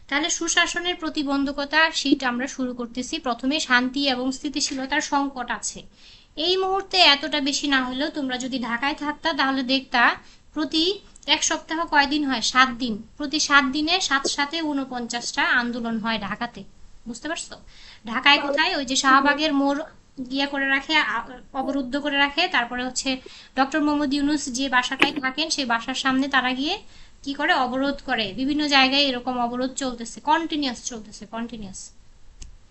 তাহলে সুশাসনের প্রতিবন্ধকতা শীট আমরা শুরু করতেছি। প্রথমে শান্তি এবং স্থিতিশীলতার সংকট আছে। এই মুহূর্তে এতটা বেশি না হলেও তোমরা যদি ঢাকায় থাকতা তাহলে দেখতা প্রতি এক সপ্তাহ কয়দিন হয়, 7 দিন, প্রতি 7 দিনে 7 × 7 = 49টা আন্দোলন হয় ঢাকাতে। বুঝতে পারছো? ঢাকায় কোথায়? ওই যে শাহবাগের মোড় ইয়ে করে রাখে, অবরুদ্ধ করে রাখে। তারপরে হচ্ছে ডক্টর মোহাম্মদ ইউনুস যে বাসাটায় থাকেন সেই বাসার সামনে তারা গিয়ে কি করে, অবরোধ করে। বিভিন্ন জায়গায় এরকম অবরোধ চলতেছে, কন্টিনিউয়াস চলতেছে, কন্টিনিউয়াস।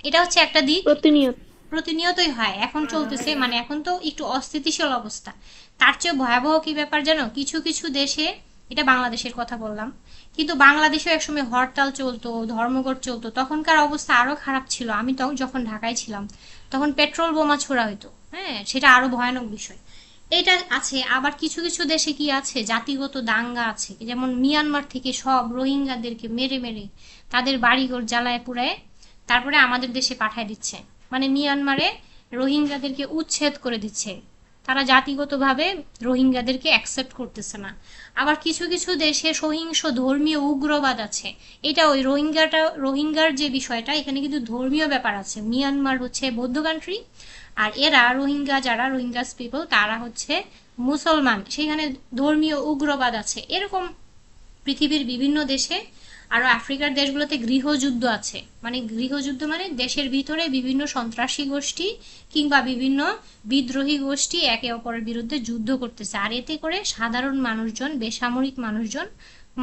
এটা হচ্ছে একটা দিক। প্রতিনিয়ত। প্রতিনিয়তই হয়, এখন চলতেছে, মানে এখন তো একটু অস্থিতিশীল অবস্থা। তার চেয়ে ভয়াবহ কি ব্যাপার জানো, কিছু কিছু দেশে, এটা বাংলাদেশের কথা বললাম, কিন্তু বাংলাদেশেও একসময় হরতাল চলতো, ধর্মঘট চলতো, তখনকার অবস্থা আরো খারাপ ছিল। আমি তো যখন ঢাকায় ছিলাম তখন পেট্রোল বোমা ছোড়া হইতো, হ্যাঁ, সেটা আরো ভয়ানক বিষয়। এটা আছে। আবার কিছু কিছু দেশে কি আছে, জাতিগত দাঙ্গা আছে, যেমন মিয়ানমার থেকে সব রোহিঙ্গাদেরকে মেরে মেরে তাদের বাড়িঘর জ্বালায় পুড়ায় তারপরে আমাদের দেশে পাঠায় দিচ্ছে। মানে মিয়ানমারে রোহিঙ্গাদেরকে উচ্ছেদ করে দিচ্ছে, তারা জাতিগতভাবে রোহিঙ্গাদেরকে অ্যাকসেপ্ট করতেছে না। আবার কিছু কিছু দেশে সহিংস ধর্মীয় উগ্রবাদ আছে। এটা ওই রোহিঙ্গার যে বিষয়টা, এখানে কিন্তু ধর্মীয় ব্যাপার আছে। মিয়ানমার হচ্ছে বৌদ্ধ কান্ট্রি, আর এরা রোহিঙ্গা, যারা রোহিঙ্গাস পিপল, তারা হচ্ছে মুসলমান, সেখানে ধর্মীয় উগ্রবাদ আছে। এরকম পৃথিবীর বিভিন্ন দেশে, আরো আফ্রিকার দেশগুলোতে গৃহযুদ্ধ আছে। মানে গৃহযুদ্ধ মানে দেশের ভিতরে বিভিন্ন সন্ত্রাসী গোষ্ঠী কিংবা বিভিন্ন বিদ্রোহী গোষ্ঠী একে অপরের বিরুদ্ধে যুদ্ধ করতেছে, আর এতে করে সাধারণ মানুষজন, বেসামরিক মানুষজন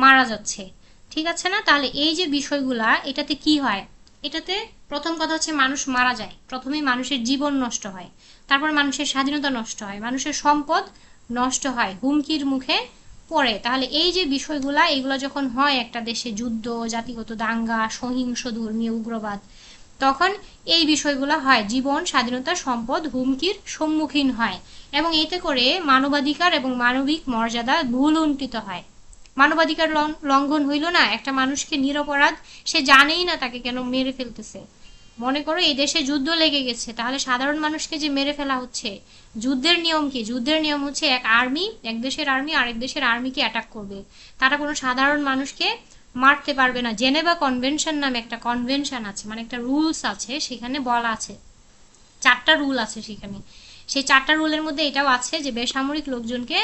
মারা যাচ্ছে। ঠিক আছে না? তাহলে এই যে বিষয়গুলা, এটাতে কি হয়, এটাতে প্রথম কথা হচ্ছে মানুষ মারা যায়, প্রথমেই মানুষের জীবন নষ্ট হয়, তারপর মানুষের স্বাধীনতা নষ্ট হয়, মানুষের সম্পদ নষ্ট হয়, হুমকির মুখে পড়ে। তাহলে এই যে বিষয়গুলা, এগুলো যখন হয় একটা দেশে, যুদ্ধ, জাতিগত দাঙ্গা, সহিংস ধর্মীয় উগ্রবাদ, তখন এই বিষয়গুলো হয়, জীবন, স্বাধীনতা, সম্পদ হুমকির সম্মুখীন হয়। এবং এতে করে মানবাধিকার এবং মানবিক মর্যাদা ভুলুণ্ঠিত হয়। মানবাধিকার লঙ্ঘন হইল না, একটা মানুষকে নিরপরাধ, সে জানেই না তাকে কেন মেরে ফেলতেছে। মনে করো এই দেশে যুদ্ধ লেগে গেছে, তাহলে সাধারণ মানুষকে যে মেরে ফেলা হচ্ছে, যুদ্ধের নিয়ম কি? যুদ্ধের নিয়ম হচ্ছে এক দেশের আর্মি আরেক দেশের আর্মিকে অ্যাটাক করবে, তারা কোনো সাধারণ মানুষকে মারতে পারবে না। জেনেভা কনভেনশন নামে একটা কনভেনশন আছে, মানে একটা রুলস আছে, সেখানে বলা আছে, 4টা রুল আছে সেখানে। সেই 4টা রুলের মধ্যে এটাও আছে যে বেসামরিক লোকজনকে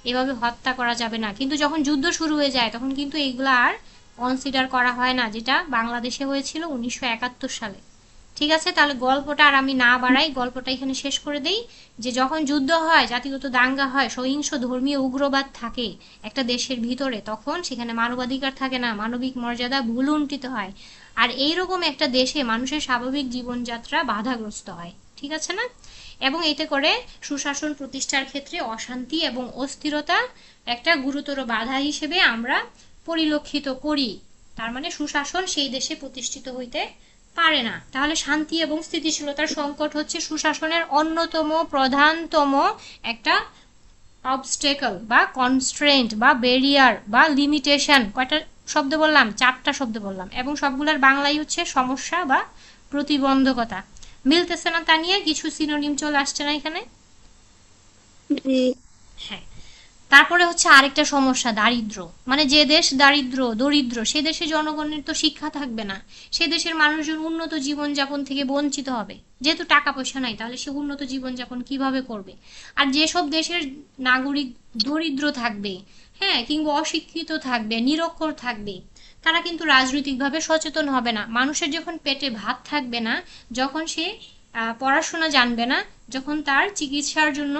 এভাবে হত্যা করা যাবে না। কিন্তু যখন যুদ্ধ শুরু হয়ে যায় তখন কিন্তু এইগুলো আর কনসিডার করা হয় না, যেটা বাংলাদেশে হয়েছিল 1971 সালে। ঠিক আছে? তাহলে গল্পটা আর আমি না বাড়াই, গল্পটা এখানে শেষ করে দেই, যে যখন যুদ্ধ হয়, জাতিগত দাঙ্গা হয়, সহিংস ধর্মীয় উগ্রবাদ থাকে একটা দেশের ভিতরে, তখন সেখানে মানবাধিকার থাকে না, মানবিক মর্যাদা ভুলুণ্ঠিত হয়। আর এইরকম একটা দেশে মানুষের স্বাভাবিক জীবনযাত্রা বাধাগ্রস্ত হয়। ঠিক আছে না? এবং এতে করে সুশাসন প্রতিষ্ঠার ক্ষেত্রে অশান্তি এবং অস্থিরতা একটা গুরুতর বাধা হিসেবে আমরা পরিলক্ষিত করি। তার মানে সুশাসন সেই দেশে প্রতিষ্ঠিত হইতে পারে না। তাহলে শান্তি এবং স্থিতিশীলতার সংকট হচ্ছে সুশাসনের অন্যতম প্রধানতম একটা অবস্টেকল বা কনস্ট্রেন্ট বা ব্যারিয়ার বা লিমিটেশন। কয়টা শব্দ বললাম? 4টা শব্দ বললাম, এবং সবগুলোর বাংলাই হচ্ছে সমস্যা বা প্রতিবন্ধকতা। মিলতেছে না? তা নিয়ে কিছু সিনোনিম চলে আসছে না এখানে? জি। হ্যাঁ। তারপরে হচ্ছে আরেকটা সমস্যা, দারিদ্র। মানে যে দেশ দরিদ্র সে দেশে জনগণের তো শিক্ষা থাকবে না, সে দেশের মানুষজন উন্নত জীবনযাপন থেকে বঞ্চিত হবে। যেহেতু টাকা পয়সা নাই, তাহলে সে উন্নত জীবনযাপন কিভাবে করবে? আর যেসব দেশের নাগরিক দরিদ্র থাকবে, হ্যাঁ, কিংবা অশিক্ষিত থাকবে, নিরক্ষর থাকবে, তারা কিন্তু রাজনৈতিকভাবে সচেতন হবে না। মানুষের যখন পেটে ভাত থাকবে না, যখন সে পড়াশোনা জানবে না, যখন তার চিকিৎসার জন্য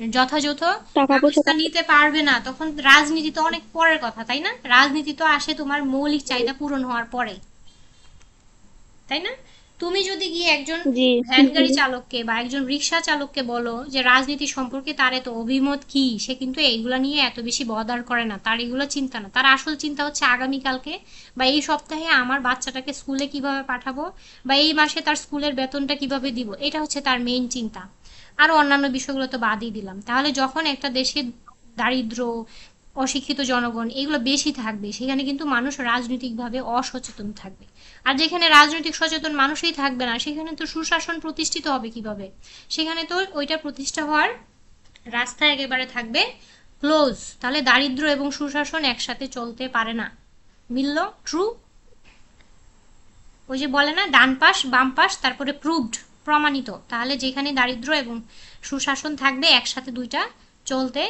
যথাযথ টাকা পয়সা ব্যবস্থা নিতে পারবে না, তখন রাজনীতি তো অনেক পরের কথা, তাই না? রাজনীতি তো আসে তোমার মৌলিক চাহিদা পূরণ হওয়ার পরে, তাই না? তুমি যদি গিয়ে একজন জি। ভ্যান গাড়ি চালককে বা একজন রিক্সা চালককে বলো যে রাজনীতি সম্পর্কে তার এত অভিমত কি, সে কিন্তু এইগুলা নিয়ে এত বেশি বদার করে না, তার এগুলো চিন্তা না। তার আসল চিন্তা হচ্ছে আগামীকালকে বা এই সপ্তাহে আমার বাচ্চাটাকে স্কুলে কিভাবে পাঠাবো, বা এই মাসে তার স্কুলের বেতনটা কিভাবে দিব, এটা হচ্ছে তার মেইন চিন্তা। আর অন্যান্য বিষয়গুলো তো বাদই দিলাম। তাহলে যখন একটা দেশে দারিদ্র, অশিক্ষিত জনগণ এগুলো বেশি থাকবে, সেখানে কিন্তু মানুষ রাজনৈতিকভাবে অসচেতন থাকবে। আর যেখানে রাজনৈতিক সচেতন মানুষই থাকবে না, সেখানে তো সুশাসন প্রতিষ্ঠিত হবে কিভাবে? সেখানে তো ওইটা প্রতিষ্ঠা হওয়ার রাস্তা একেবারে থাকবে ক্লোজ। তাহলে দারিদ্র এবং সুশাসন একসাথে চলতে পারে না। মিলল? ট্রু? ওই যে বলে না ডান পাশ বাম পাশ তারপরে প্রুভড, প্রমাণিত, তাহলে যেখানে দারিদ্র্য এবং সুশাসন থাকবে একসাথে দুইটা চলতে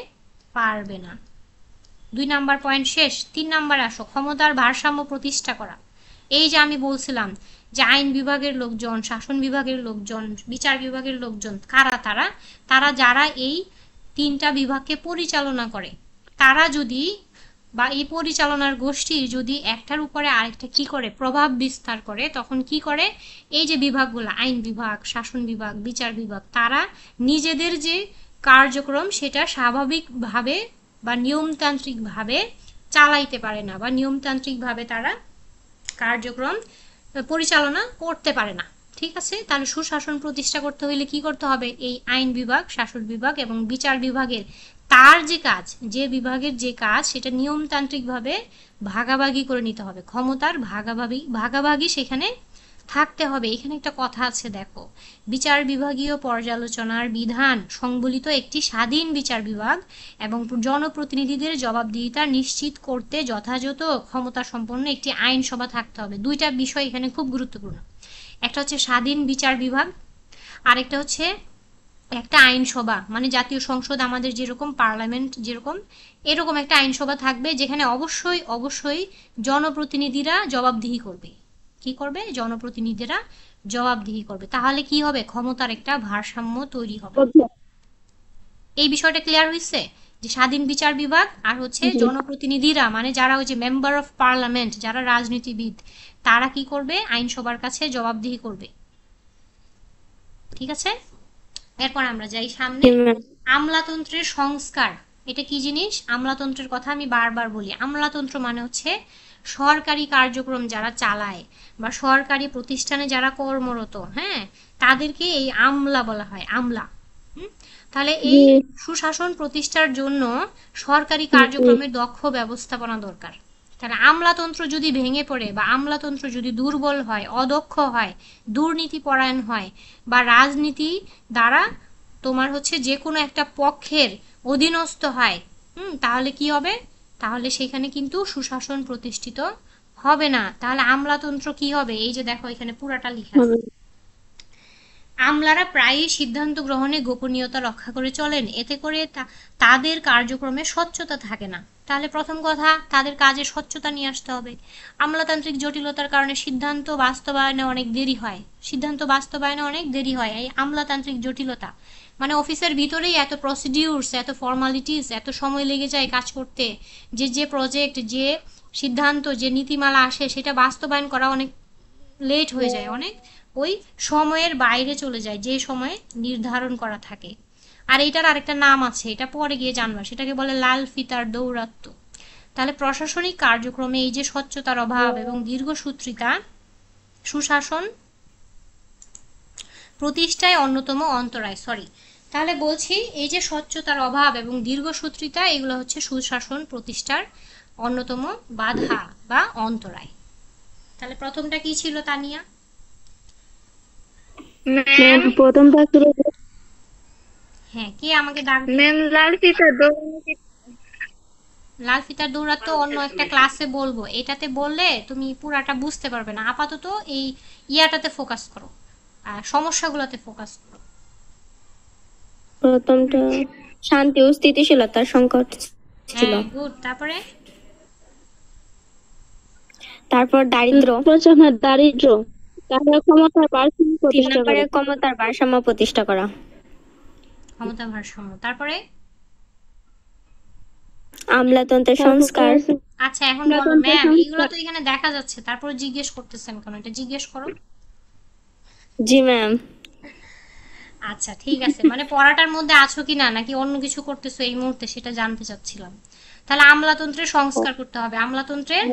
পারবে না। 2 নাম্বার পয়েন্ট শেষ। 3 নাম্বার আসো, ক্ষমতার ভারসাম্য প্রতিষ্ঠা করা। এই যে আমি বলছিলাম যে আইন বিভাগের লোকজন, শাসন বিভাগের লোকজন, বিচার বিভাগের লোকজন কারা, তারা তারা যারা এই 3টা বিভাগকে পরিচালনা করে, তারা যদি বা এই পরিচালনার গোষ্ঠী যদি একটার উপরে আরেকটা কি করে প্রভাব বিস্তার করে, তখন কি করে এই যে বিভাগগুলো আইন বিভাগ, শাসন বিভাগ, বিচার বিভাগ, তারা নিজেদের যে কার্যক্রম সেটা স্বাভাবিকভাবে বা নিয়মতান্ত্রিকভাবে চালাইতে পারে না, বা নিয়মতান্ত্রিকভাবে তারা কার্যক্রম পরিচালনা করতে পারে না। ঠিক আছে, তাহলে সুশাসন প্রতিষ্ঠা করতে হলে কি করতে হবে? এই আইন বিভাগ, শাসন বিভাগ এবং বিচার বিভাগের তার যে কাজ, যে বিভাগের যে কাজ সেটা নিয়মতান্ত্রিকভাবে ভাগাভাগি করে নিতে হবে। ক্ষমতার ভাগাভাগি ভাগাভাগি সেখানে থাকতে হবে। এখানে একটা কথা আছে দেখো, বিচার বিভাগীয় পর্যালোচনার বিধান সংবলিত একটি স্বাধীন বিচার বিভাগ এবং জনপ্রতিনিধিদের জবাবদিহিতা নিশ্চিত করতে যথাযথ ক্ষমতা সম্পন্ন একটি আইনসভা থাকতে হবে। দুইটা বিষয় এখানে খুব গুরুত্বপূর্ণ। একটা হচ্ছে স্বাধীন বিচার বিভাগ, আরেকটা হচ্ছে একটা আইনসভা, মানে জাতীয় সংসদ আমাদের যেরকম পার্লামেন্ট যেরকম, এরকম একটা আইনসভা থাকবে যেখানে অবশ্যই অবশ্যই জনপ্রতিনিধিরা জবাবদিহি করবে। কি করবে? জনপ্রতিনিধিরা জবাবদিহি করবে। তাহলে কি হবে? ক্ষমতার একটা ভারসাম্য তৈরি হবে। এই বিষয়টা ক্লিয়ার হয়েছে যে স্বাধীন বিচার বিভাগ আর হচ্ছে জনপ্রতিনিধিরা, মানে যারা ওই যে মেম্বার অফ পার্লামেন্ট, যারা রাজনীতিবিদ, তারা কি করবে? আইনসভার কাছে জবাবদিহি করবে। ঠিক আছে, এরপর আমরা যাই সামনে। আমলাতন্ত্রের সংস্কার, এটা কি জিনিস? আমলাতন্ত্রের কথা আমি বারবার বলি। আমলাতন্ত্র মানে হচ্ছে সরকারি কার্যক্রম যারা চালায় বা সরকারি প্রতিষ্ঠানে যারা কর্মরত, হ্যাঁ, তাদেরকে এই আমলা বলা হয়, আমলা। তাহলে এই সুশাসন প্রতিষ্ঠার জন্য সরকারি কার্যক্রমের দক্ষ ব্যবস্থাপনা দরকার। তাহলে আমলাতন্ত্র যদি ভেঙে পড়ে বা আমলাতন্ত্র যদি দুর্বল হয়, অদক্ষ হয়, দুর্নীতি পরায়ণ হয় বা রাজনীতি দ্বারা তোমার হচ্ছে যে কোনো একটা পক্ষের অধীনস্থ হয়, তাহলে কি হবে? তাহলে সেখানে কিন্তু সুশাসন প্রতিষ্ঠিত হবে না। তাহলে আমলাতন্ত্র কি হবে? এই যে দেখো এখানে পুরাটা লেখা আছে, আমলারা প্রায়ই সিদ্ধান্ত গ্রহণে গোপনীয়তা রক্ষা করে চলেন, এতে করে তাদের কার্যক্রমে স্বচ্ছতা থাকে না। তাহলে প্রথম কথা, তাদের কাজে স্বচ্ছতা নিয়ে আসতে হবে। আমলাতান্ত্রিক জটিলতার কারণে সিদ্ধান্ত বাস্তবায়নে অনেক দেরি হয়, এই আমলাতান্ত্রিক জটিলতা মানে অফিসের ভিতরেই এত প্রসিডিউরস, এত ফর্মালিটিস, এত সময় লেগে যায় কাজ করতে, যে প্রজেক্ট, যে সিদ্ধান্ত, যে নীতিমালা আসে সেটা বাস্তবায়ন করা অনেক লেট হয়ে যায়, অনেক ওই সময়ের বাইরে চলে যায় যে সময় নির্ধারণ করা থাকে। আর এইটার আরেকটা নাম আছে, এটা পরে গিয়ে জানবা, সেটাকে বলে লাল ফিতার দৌরাত্ম্য। তাহলে প্রশাসনিক কার্যক্রমে এই যে স্বচ্ছতার অভাব এবং দীর্ঘসূত্রিতা সুশাসন প্রতিষ্ঠায় অন্যতম অন্তরায়। তাহলে বলছি এই যে স্বচ্ছতার অভাব এবং দীর্ঘসূত্রিতা, এগুলো হচ্ছে সুশাসন প্রতিষ্ঠার অন্যতম বাধা বা অন্তরায়। তাহলে প্রথমটা কি ছিল তানিয়া? ম্যাম প্রথমটা ছিল, হ্যাঁ, কে আমাকে ডাক? ম্যাম লাল ফিতার দৌড়ানো। লাল ফিতার দৌরাত্ম্য অন্য একটা ক্লাসে বলবো, এটাতে বললে তুমি পুরাটা বুঝতে পারবে না। আপাতত এই ইয়াটাতে ফোকাস করো, আর সমস্যাগুলোতে ফোকাস করো। প্রথমটা শান্তি ও স্থিতিশীলতার সংকট ছিল, হ্যাঁ, গুড। তারপর দারিদ্র, তারপর ক্ষমতার ভারসাম্য প্রতিষ্ঠা করা, ক্ষমতার ভারসাম্য প্রতিষ্ঠা করা, ক্ষমতা ভারসাম্য, তারপরে আমলাতন্ত্রের সংস্কার। আচ্ছা, এখন বলো ম্যাম, এগুলো তো এখানে দেখা যাচ্ছে, তারপর জিজ্ঞেস করতেছেন কেন? এটা জিজ্ঞেস করো। জি ম্যাম। আচ্ছা ঠিক আছে, মানে পড়াটার মধ্যে আছো কিনা নাকি অন্য কিছু করতেছো এই মুহূর্তে সেটা জানতে চাচ্ছিলাম। তাহলে আমলাতন্ত্রের সংস্কার করতে হবে, আমলাতন্ত্রের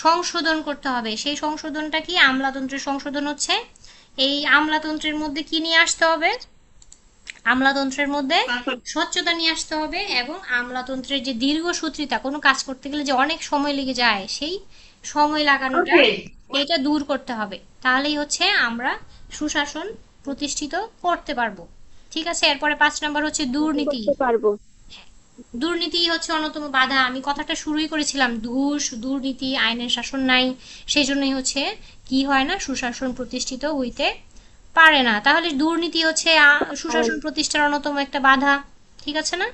সংশোধন করতে হবে। সেই সংশোধনটা কি? আমলাতন্ত্রের সংশোধন হচ্ছে এই আমলাতন্ত্রের মধ্যে কি নিয়ে আসতে হবে? আমলাতন্ত্রের মধ্যে স্বচ্ছতা নিয়ে আসতে হবে এবং আমলাতন্ত্রের যে দীর্ঘসূত্রিতা, কোনো কাজ করতে গেলে যে অনেক সময় লেগে যায়, সেই সময় লাগানোটা এটা দূর করতে হবে। তাহলেই হচ্ছে আমরা সুশাসন প্রতিষ্ঠিত করতে পারবো। ঠিক আছে, এরপরে 5 নাম্বার হচ্ছে দুর্নীতি। দুর্নীতি হচ্ছে অন্যতম বাধা। আমি কথাটা শুরুই করেছিলাম, ঘুষ, দুর্নীতি, আইনের শাসন নাই, সেই জন্যই হচ্ছে কি হয় না, সুশাসন প্রতিষ্ঠিত হইতে পারে না। তাহলে দুর্নীতি হচ্ছে সুশাসন প্রতিষ্ঠার অন্যতম একটা বাধা। ঠিক আছে না?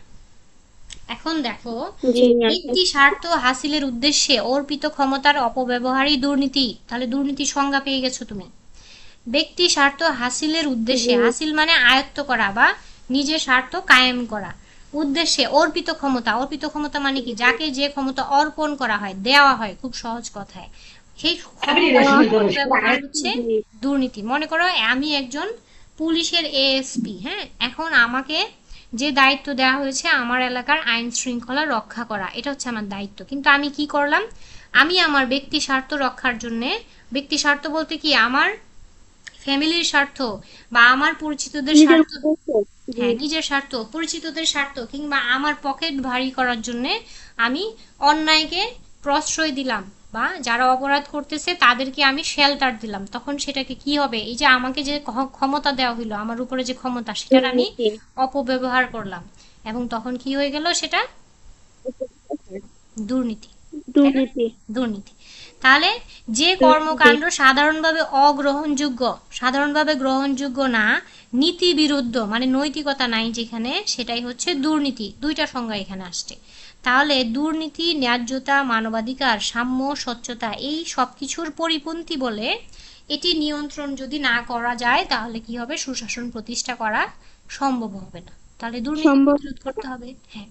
এখন দেখো, জি আপু। ব্যক্তি স্বার্থ হাসিলের উদ্দেশ্যে অর্পিত ক্ষমতার অপব্যবহারই দুর্নীতি। তাহলে দুর্নীতির সংজ্ঞা পেয়ে গেছো তুমি। ব্যক্তি স্বার্থ হাসিলের উদ্দেশ্যে, জি হাসিল মানে আয়ত্ত করা বা নিজের স্বার্থ কায়েম করা, উদ্দেশ্যে অর্পিত ক্ষমতা, অর্পিত ক্ষমতা মানে কি, যাকে যে ক্ষমতা অর্পণ করা হয়, দেওয়া হয়, খুব সহজ কথায়, সেই ক্ষমতার অপব্যবহার হচ্ছে জি দুর্নীতি। মনে করো আমি একজন পুলিশের এএসপি, হ্যাঁ, এখন আমাকে যে দায়িত্ব দেওয়া হয়েছে আমার এলাকার আইন শৃঙ্খলা রক্ষা করা, এটা হচ্ছে আমার দায়িত্ব, কিন্তু আমি কি করলাম, আমি আমার ব্যক্তি স্বার্থ রক্ষার জন্য, ব্যক্তি স্বার্থ বলতে কি আমার ফ্যামিলির স্বার্থ বা আমার পরিচিতদের নিজের স্বার্থ, উদ্দেশ্য। জি হ্যাঁ নিজের স্বার্থ, পরিচিতদের স্বার্থ, কিংবা আমার পকেট ভারী করার জন্য আমি অন্যায়কে প্রশ্রয় দিলাম বা যারা অপরাধ করতেছে তাদেরকে আমি শেল্টার দিলাম, তখন সেটাকে কি হবে, এই যে আমাকে যে ক্ষমতা দেওয়া হইলো, আমার উপরে যে ক্ষমতা, সেটার আমি দুর্নীতি। অপব্যবহার করলাম, এবং তখন কি হয়ে গেল, সেটা দুর্নীতি। তাই না? দুর্নীতি। দুর্নীতি। তাহলে যে দুর্নীতি। কর্মকাণ্ড সাধারণভাবে অগ্রহণযোগ্য, সাধারণভাবে গ্রহণযোগ্য না, নীতি বিরুদ্ধ মানে নৈতিকতা নাই যেখানে, সেটাই হচ্ছে দুর্নীতি। দুইটা সংজ্ঞা এখানে আসছে। তাহলে দুর্নীতি ন্যায্যতা, মানবাধিকার, সাম্য, স্বচ্ছতা, এই সব কিছুর পরিপন্থী বলে এটি নিয়ন্ত্রণ যদি না করা যায় তাহলে কি হবে, সুশাসন প্রতিষ্ঠা করা সম্ভব হবে না। তাহলে দুর্নীতি সম্ভব। প্রতিরোধ করতে হবে। হ্যাঁ,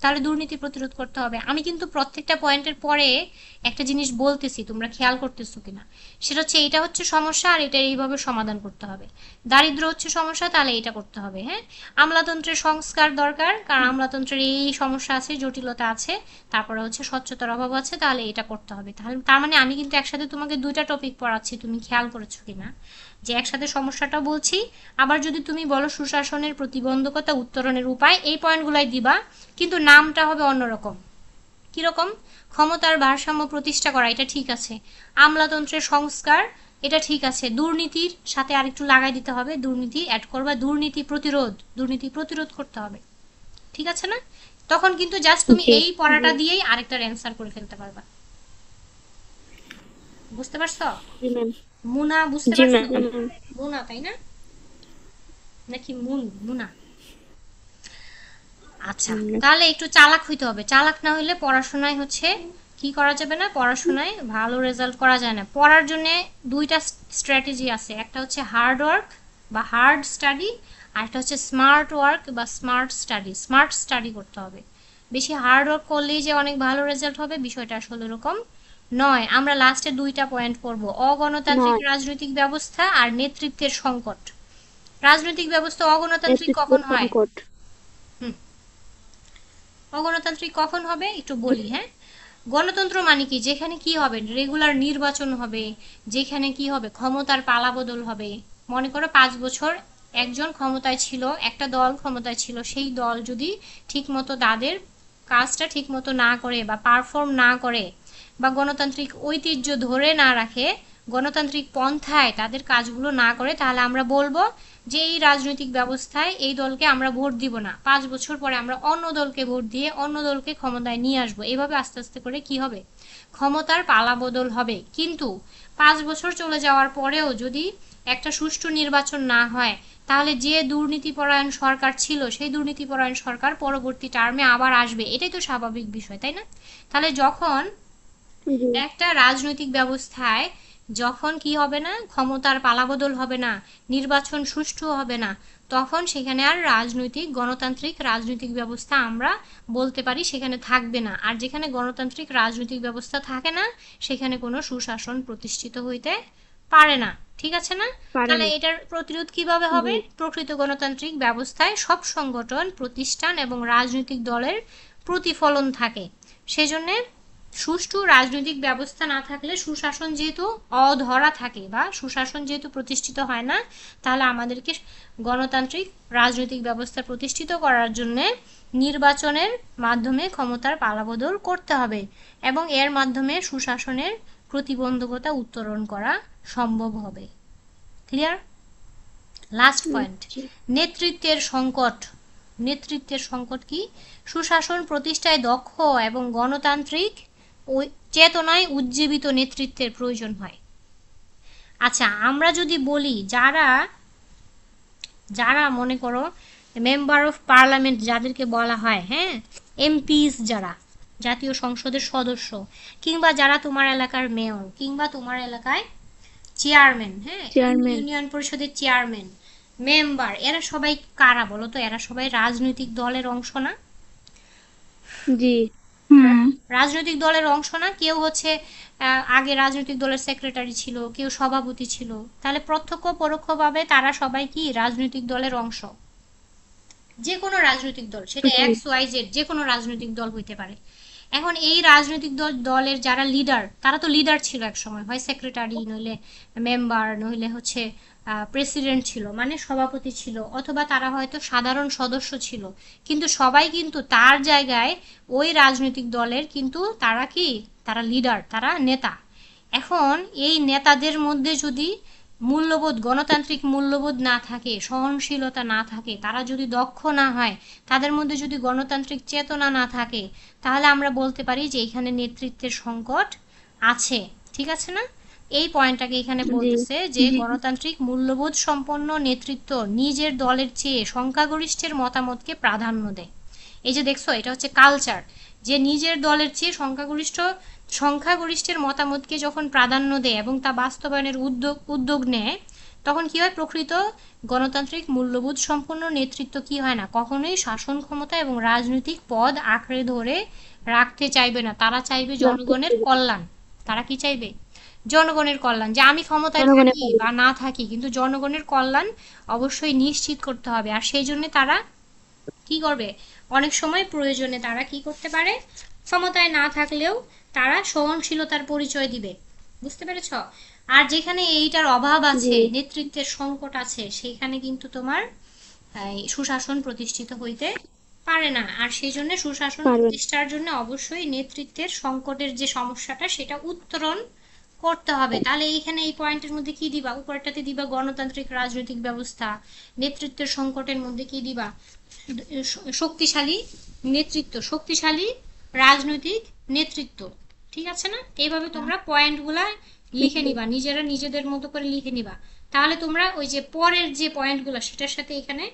তাহলে দুর্নীতি প্রতিরোধ করতে হবে। আমি কিন্তু প্রত্যেকটা পয়েন্টের পরে একটা জিনিস বলতেছি, তোমরা খেয়াল করতেছো কিনা, সেটা হচ্ছে এইটা হচ্ছে সমস্যা আর এটা এইভাবে সমাধান করতে হবে। দারিদ্র হচ্ছে সমস্যা, তাহলে এটা করতে হবে। হ্যাঁ, আমলাতন্ত্রের সংস্কার দরকার, কারণ আমলাতন্ত্রের এই সমস্যা আছে, জটিলতা আছে, তারপরে হচ্ছে স্বচ্ছতার অভাব আছে, তাহলে এটা করতে হবে। তাহলে তার মানে আমি কিন্তু একসাথে তোমাকে দুইটা টপিক পড়াচ্ছি, তুমি খেয়াল করেছো কিনা, যে একসাথে সমস্যাটা বলছি, আবার যদি তুমি বলো সুশাসনের প্রতিবন্ধকতা উত্তরণের উপায়, এই পয়েন্টগুলাই দিবা, কিন্তু নামটা হবে অন্যরকম। কিরকম? ক্ষমতার ভারসাম্য প্রতিষ্ঠা করা, এটা ঠিক আছে। আমলাতন্ত্রের সংস্কার, এটা ঠিক আছে। দুর্নীতির সাথে আরেকটু লাগাই দিতে হবে, দুর্নীতি অ্যাড করবা, দুর্নীতি প্রতিরোধ, দুর্নীতি প্রতিরোধ করতে হবে। ঠিক আছে না? তখন কিন্তু জাস্ট তুমি জি এই পড়াটা দিয়েই আরেকটার অ্যান্সার করে ফেলতে পারবা। বুঝতে পারছো? জি ম্যাম। মুনা বুঝতে জি পারছো? ম্যাম। মুনা, তাই না? নাকি মুনা? আচ্ছা, তাহলে একটু চালাক হইতে হবে। চালাক না হইলে পড়াশোনায় হচ্ছে কি করা যাবে না, পড়াশোনায় ভালো রেজাল্ট করা যায় না। পড়ার জন্য দুইটা স্ট্র্যাটেজি আছে, একটা হচ্ছে হার্ড ওয়ার্ক বা হার্ড স্টাডি, আর একটা হচ্ছে স্মার্ট ওয়ার্ক বা স্মার্ট স্টাডি। স্মার্ট স্টাডি করতে হবে। বেশি হার্ড ওয়ার্ক করলেই যে অনেক ভালো রেজাল্ট হবে, বিষয়টা আসলে এরকম নয়। আমরা লাস্টে দুইটা পয়েন্ট পড়ব, অগণতান্ত্রিক নয়। রাজনৈতিক ব্যবস্থা আর নেতৃত্বের সংকট। রাজনৈতিক ব্যবস্থা অগণতান্ত্রিক কখন নেতৃত্বের হয়? সংকট। হুম, অগণতান্ত্রিক কখন হবে একটু বলি। হ্যাঁ, গণতন্ত্র মানে কি, যেখানে কি হবে, রেগুলার নির্বাচন হবে, যেখানে কি হবে, ক্ষমতার পালাবদল হবে। মনে করো 5 বছর একজন ক্ষমতায় ছিল, একটা দল ক্ষমতায় ছিল, সেই দল যদি ঠিকমতো তাদের কাজটা ঠিকমতো না করে বা পারফর্ম না করে বা গণতান্ত্রিক ঐতিহ্য ধরে না রাখে, গণতান্ত্রিক পন্থায় তাদের কাজগুলো না করে, তাহলে আমরা বলবো যে এই রাজনৈতিক ব্যবস্থায় এই দলকে আমরা ভোট দিব না, 5 বছর পরে আমরা অন্য দলকে ভোট দিয়ে অন্য দলকে ক্ষমতায় নিয়ে আসবো। এভাবে আস্তে আস্তে করে কি হবে, ক্ষমতার পালাবদল হবে। কিন্তু 5 বছর চলে যাওয়ার পরেও যদি একটা সুষ্ঠু নির্বাচন না হয়, তাহলে যে দুর্নীতিপরায়ণ সরকার ছিল সেই দুর্নীতিপরায়ণ সরকার পরবর্তী টার্মে আবার আসবে, এটাই তো স্বাভাবিক বিষয়, তাই না? তাহলে যখন জি একটা রাজনৈতিক ব্যবস্থায় যখন কি হবে না, ক্ষমতার পালাবদল হবে না, নির্বাচন সুষ্ঠু হবে না, তখন সেখানে আর রাজনৈতিক গণতান্ত্রিক রাজনৈতিক ব্যবস্থা আমরা বলতে পারি সেখানে থাকবে না। আর যেখানে গণতান্ত্রিক রাজনৈতিক ব্যবস্থা থাকে না, সেখানে কোনো সুশাসন প্রতিষ্ঠিত হইতে পারে না। ঠিক আছে না? পারে তাহলে না। এটার প্রতিরোধ কিভাবে হবে? প্রকৃত গণতান্ত্রিক ব্যবস্থায় সব সংগঠন, প্রতিষ্ঠান এবং রাজনৈতিক দলের প্রতিফলন থাকে। সেজন্য সুষ্ঠু রাজনৈতিক ব্যবস্থা না থাকলে, সুশাসন যেহেতু অধরা থাকে বা সুশাসন যেহেতু প্রতিষ্ঠিত হয় না, তাহলে আমাদেরকে গণতান্ত্রিক রাজনৈতিক ব্যবস্থা প্রতিষ্ঠিত করার জন্য নির্বাচনের মাধ্যমে ক্ষমতার পালাবদল করতে হবে এবং এর মাধ্যমে সুশাসনের প্রতিবন্ধকতা উত্তরণ করা সম্ভব হবে। ক্লিয়ার? লাস্ট পয়েন্ট, জি নেতৃত্বের সংকট। নেতৃত্বের সংকট কি? সুশাসন প্রতিষ্ঠায় দক্ষ এবং গণতান্ত্রিক চেতনায় উজ্জীবিত নেতৃত্বের প্রয়োজন হয়। আচ্ছা, আমরা যদি বলি যারা যারা মনে করো মেম্বার অফ পার্লামেন্ট যাদেরকে বলা হয়, হ্যাঁ, এমপিস, যারা জাতীয় সংসদের সদস্য, কিংবা যারা তোমার এলাকার মেয়র, কিংবা তোমার এলাকায় চেয়ারম্যান, হ্যাঁ, ইউনিয়ন পরিষদের চেয়ারম্যান, মেম্বার, এরা সবাই কারা বলো তো? এরা সবাই রাজনৈতিক দলের অংশ না? জি। রাজনৈতিক দলের অংশ না? কেউ হচ্ছে আগে রাজনৈতিক দলের সেক্রেটারি ছিল, কেউ সভাপতি ছিল। তাহলে প্রত্যক্ষ পরোক্ষভাবে তারা সবাই কি রাজনৈতিক দলের অংশ। যে কোনো রাজনৈতিক দল, সেটা এক্স ওয়াই জেড, যে কোনো রাজনৈতিক দল হইতে পারে। এখন এই রাজনৈতিক দলের যারা লিডার, তারা তো লিডার ছিল এক সময়, হয় সেক্রেটারি, নইলে মেম্বার, নইলে হচ্ছে প্রেসিডেন্ট ছিল, মানে সভাপতি ছিল, অথবা তারা হয়তো সাধারণ সদস্য ছিল। কিন্তু সবাই কিন্তু তার জায়গায় ওই রাজনৈতিক দলের কিন্তু তারা কি, তারা লিডার, তারা নেতা। এখন এই নেতাদের মধ্যে যদি মূল্যবোধ, গণতান্ত্রিক মূল্যবোধ না থাকে, সহনশীলতা না থাকে, তারা যদি দক্ষ না হয়, তাদের মধ্যে যদি গণতান্ত্রিক চেতনা না থাকে, তাহলে আমরা বলতে পারি যে এখানে নেতৃত্বের সংকট আছে। ঠিক আছে না? এই পয়েন্টটাকে এখানে বলতেছে যে গণতান্ত্রিক মূল্যবোধ সম্পন্ন নেতৃত্ব নিজের দলের চেয়ে সংখ্যাগরিষ্ঠের মতামতকে প্রাধান্য দেয়। এই যে দেখছো, এটা হচ্ছে কালচার, যে নিজের দলের চেয়ে সংখ্যাগরিষ্ঠের মতামতকে যখন প্রাধান্য দেয় এবং তা বাস্তবায়নের উদ্যোগ নেয়, তখন কি হয়? প্রকৃত গণতান্ত্রিক মূল্যবোধ সম্পন্ন নেতৃত্ব কি হয় না, কখনোই শাসন ক্ষমতা এবং রাজনৈতিক পদ আঁকড়ে ধরে রাখতে চাইবে না। তারা চাইবে জনগণের কল্যাণ। তারা কি চাইবে? জনগণের কল্যাণ। যে আমি ক্ষমতায় থাকি বা না থাকি, কিন্তু জনগণের কল্যাণ অবশ্যই নিশ্চিত করতে হবে। আর সেই জন্য তারা কি করবে? অনেক সময় প্রয়োজনে তারা কি করতে পারে? ক্ষমতায় না থাকলেও তারা সহনশীলতার পরিচয় দিবে। বুঝতে পেরেছ? আর যেখানে এইটার অভাব আছে, নেতৃত্বের সংকট আছে, সেখানে কিন্তু তোমার সুশাসন প্রতিষ্ঠিত হইতে পারে না। আর সেই জন্য সুশাসন প্রতিষ্ঠার জন্য অবশ্যই নেতৃত্বের সংকটের যে সমস্যাটা, সেটা উত্তরণ করতে হবে। তাহলে এইখানে এই পয়েন্টের মধ্যে কি দিবা? উপরটাতে দিবা গণতান্ত্রিক রাজনৈতিক ব্যবস্থা, নেতৃত্বের সংকটের মধ্যে কি দিবা? শক্তিশালী নেতৃত্ব, শক্তিশালী রাজনৈতিক নেতৃত্ব। ঠিক আছে না? এইভাবে তোমরা পয়েন্টগুলা লিখে নিবা, নিজেরা নিজেদের মতো করে লিখে নিবা। তাহলে তোমরা ওই যে পরের যে পয়েন্টগুলো, সেটার সাথে এখানে